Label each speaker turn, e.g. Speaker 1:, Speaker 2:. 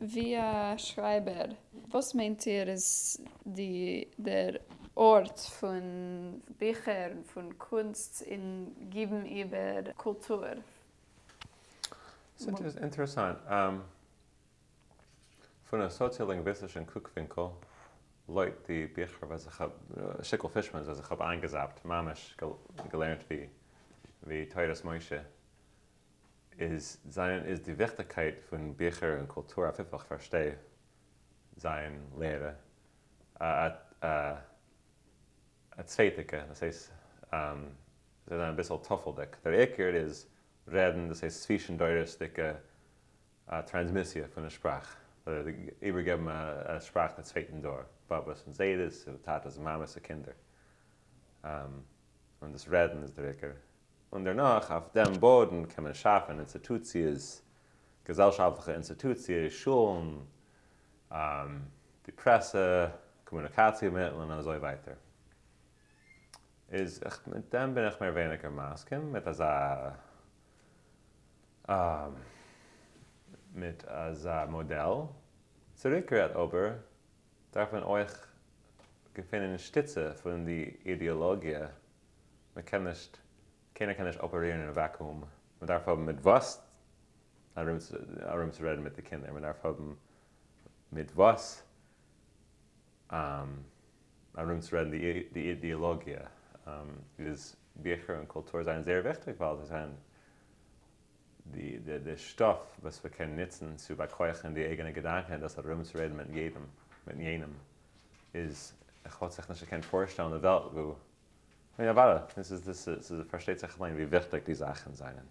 Speaker 1: via Schreiber. Was meint ihr, ist der Ort von Büchern, von Kunst in Geben über Kultur?
Speaker 2: Das ist interessant. Von einem soziolinguistischen Guckwinkel, Leute, die Bücher, was Schickel Fischmann, was ich habe eingesaugt, Mamisch gelernt wie Teures Moshe, ist die Wichtigkeit von Bücher und Kultur auf einfach verstehe, sein Lehre. Ein Zweitige, das heißt, sie sind ein bisschen toffeldick. Der Eker ist Reden, das heißt zwischendeutliche Transmission von der Sprache. Übergeben eine Sprache der zweiten Door. Babas und Zedes, Tatas und Mamas und Kinder. Und das Reden ist der Eker. Und danach, auf dem Boden, kann man schaffen, Institutions, gesellschaftliche Institutionen, Schulen, die Presse, Kommunikationsmittel und so weiter. Mit dem bin ich mehr weniger Masken, mit als Modell. Zurückgehört aber, darf man euch gefunden Stütze von der Ideologie. Keiner kann nicht operieren in einem Vakuum. Man darf haben mit was, darum zu reden mit den Kindern. Man darf haben mit was, darum zu reden, die Ideologie. Dieses Bücher und Kultur sind sehr wichtig, weil sie sind der Stoff, was wir können nutzen, zu bekäuchen die eigenen Gedanken, das herumzureden mit jenem, ist, ich wollte sich nicht vorstellen, eine Welt, wo, ja, warte, das versteht sich allein, wie wichtig die Sachen sind.